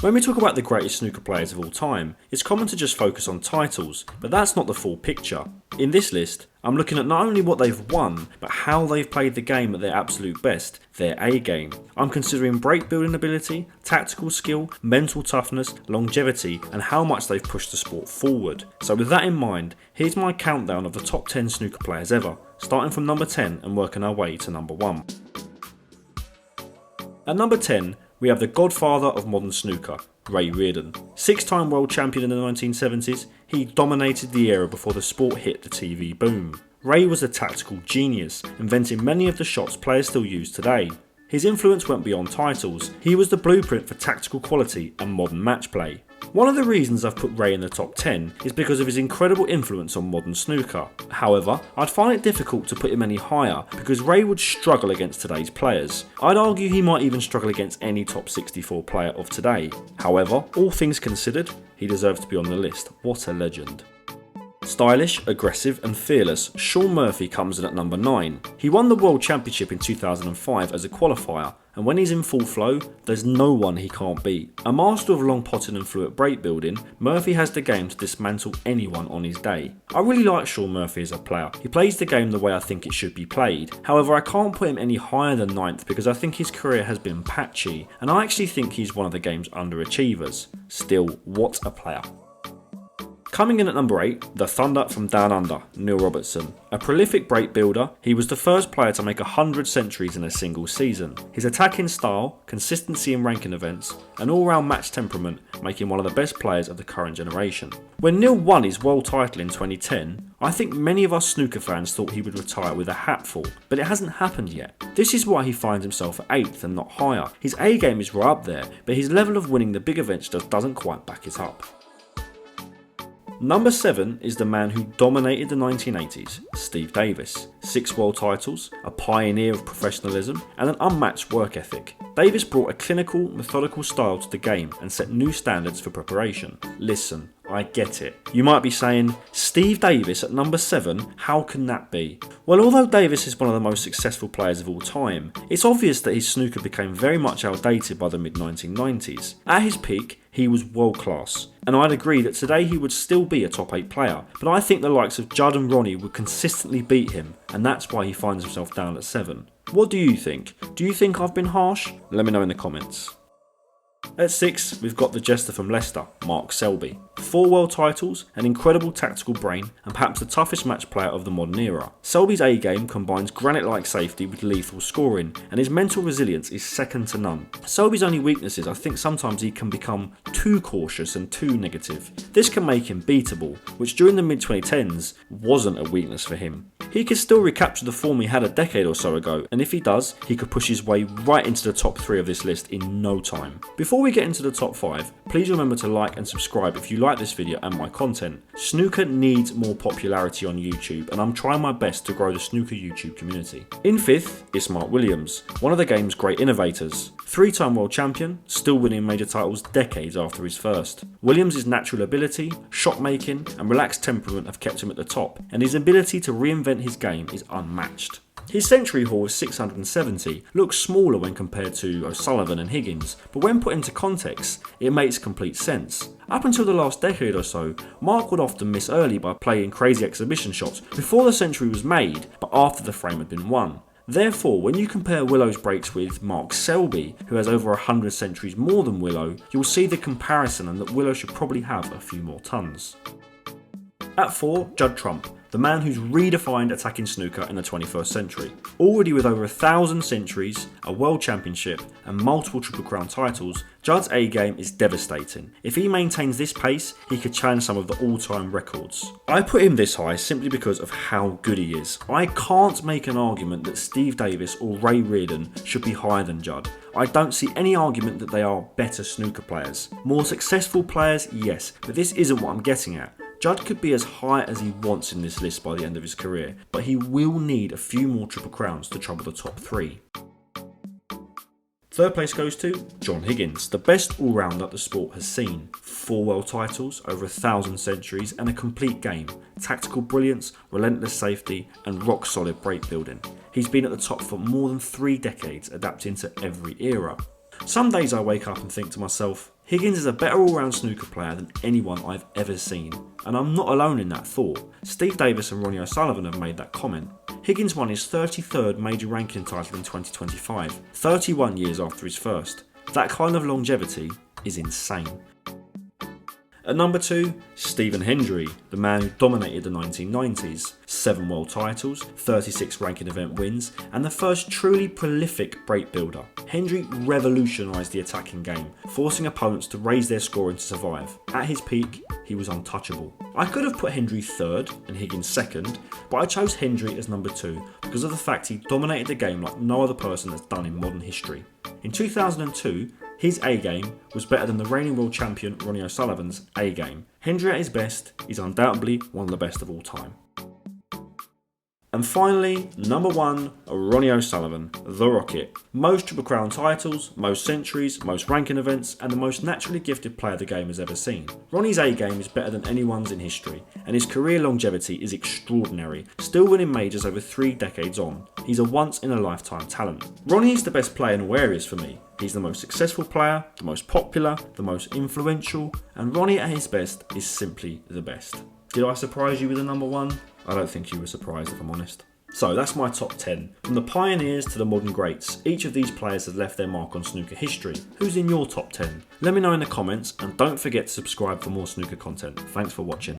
When we talk about the greatest snooker players of all time, it's common to just focus on titles, but that's not the full picture. In this list, I'm looking at not only what they've won, but how they've played the game at their absolute best, their A game. I'm considering break building ability, tactical skill, mental toughness, longevity, and how much they've pushed the sport forward. So with that in mind, here's my countdown of the top 10 snooker players ever, starting from number 10 and working our way to number 1. At number 10, we have the godfather of modern snooker, Reardon. 6-time world champion in the 1970s, he dominated the era before the sport hit the TV boom. Ray was a tactical genius, inventing many of the shots players still use today. His influence went beyond titles, he was the blueprint for tactical quality and modern match play. One of the reasons I've put Ray in the top 10 is because of his incredible influence on modern snooker. However, I'd find it difficult to put him any higher because Ray would struggle against today's players. I'd argue he might even struggle against any top 64 player of today. However, all things considered, he deserves to be on the list. What a legend. Stylish, aggressive and fearless, Shaun Murphy comes in at number 9. He won the World Championship in 2005 as a qualifier, and when he's in full flow, there's no one he can't beat. A master of long potting and fluent break building, Murphy has the game to dismantle anyone on his day. I really like Shaun Murphy as a player. He plays the game the way I think it should be played. However, I can't put him any higher than 9th because I think his career has been patchy, and I actually think he's one of the game's underachievers. Still, what a player. Coming in at number 8, the Thunder from Down Under, Neil Robertson. A prolific break builder, he was the first player to make 100 centuries in a single season. His attacking style, consistency in ranking events, and all-round match temperament make him one of the best players of the current generation. When Neil won his world title in 2010, I think many of us snooker fans thought he would retire with a hatful, but it hasn't happened yet. This is why he finds himself at 8th and not higher. His A game is right up there, but his level of winning the big events just doesn't quite back it up. Number 7 is the man who dominated the 1980s, Steve Davis. 6 world titles, a pioneer of professionalism, and an unmatched work ethic. Davis brought a clinical, methodical style to the game and set new standards for preparation. Listen, I get it. You might be saying, Steve Davis at number 7, how can that be? Well, although Davis is one of the most successful players of all time, it's obvious that his snooker became very much outdated by the mid-1990s. At his peak, he was world class, and I'd agree that today he would still be a top 8 player, but I think the likes of Judd and Ronnie would consistently beat him, and that's why he finds himself down at 7. What do you think? Do you think I've been harsh? Let me know in the comments. At 6, we've got the jester from Leicester, Mark Selby. 4 world titles, an incredible tactical brain, and perhaps the toughest match player of the modern era. Selby's A game combines granite-like safety with lethal scoring, and his mental resilience is second to none. Selby's only weakness is I think sometimes he can become too cautious and too negative. This can make him beatable, which during the mid-2010s wasn't a weakness for him. He could still recapture the form he had a decade or so ago, and if he does, he could push his way right into the top 3 of this list in no time. Before we get into the top 5, please remember to like and subscribe if you like this video and my content. Snooker needs more popularity on YouTube, and I'm trying my best to grow the snooker YouTube community. In 5th is Mark Williams, one of the game's great innovators. 3-time world champion, still winning major titles decades after his first. Williams' natural ability, shot making and relaxed temperament have kept him at the top, and his ability to reinvent his game is unmatched. His century haul of 670 looks smaller when compared to O'Sullivan and Higgins, but when put into context, it makes complete sense. Up until the last decade or so, Mark would often miss early by playing crazy exhibition shots before the century was made, but after the frame had been won. Therefore, when you compare Willow's breaks with Mark Selby, who has over 100 centuries more than Willow, you'll see the comparison and that Willow should probably have a few more tons. At 4, Judd Trump, the man who's redefined attacking snooker in the 21st century. Already with over 1,000 centuries, a world championship and multiple Triple Crown titles, Judd's A game is devastating. If he maintains this pace, he could challenge some of the all-time records. I put him this high simply because of how good he is. I can't make an argument that Steve Davis or Ray Reardon should be higher than Judd. I don't see any argument that they are better snooker players. More successful players, yes, but this isn't what I'm getting at. Judd could be as high as he wants in this list by the end of his career, but he will need a few more Triple Crowns to trouble the top 3. Third place goes to John Higgins, the best all-rounder the sport has seen. 4 world titles, over 1,000 centuries and a complete game. Tactical brilliance, relentless safety and rock-solid break building. He's been at the top for more than 3 decades, adapting to every era. Some days I wake up and think to myself, Higgins is a better all-round snooker player than anyone I've ever seen. And I'm not alone in that thought. Steve Davis and Ronnie O'Sullivan have made that comment. Higgins won his 33rd major ranking title in 2025, 31 years after his first. That kind of longevity is insane. At number 2, Stephen Hendry, the man who dominated the 1990s. 7 world titles, 36 ranking event wins, and the first truly prolific break builder. Hendry revolutionised the attacking game, forcing opponents to raise their scoring to survive. At his peak, he was untouchable. I could have put Hendry 3rd and Higgins 2nd, but I chose Hendry as number 2 because of the fact he dominated the game like no other person has done in modern history. In 2002, his A-game was better than the reigning world champion Ronnie O'Sullivan's A-game. Hendry at his best is undoubtedly one of the best of all time. And finally, number 1, Ronnie O'Sullivan, the Rocket. Most Triple Crown titles, most centuries, most ranking events, and the most naturally gifted player the game has ever seen. Ronnie's A-game is better than anyone's in history, and his career longevity is extraordinary, still winning majors over 3 decades on. He's a once-in-a-lifetime talent. Ronnie is the best player in all areas for me. He's the most successful player, the most popular, the most influential, and Ronnie at his best is simply the best. Did I surprise you with a number 1? I don't think you were surprised if I'm honest. So that's my top 10. From the pioneers to the modern greats, each of these players has left their mark on snooker history. Who's in your top 10? Let me know in the comments, and don't forget to subscribe for more snooker content. Thanks for watching.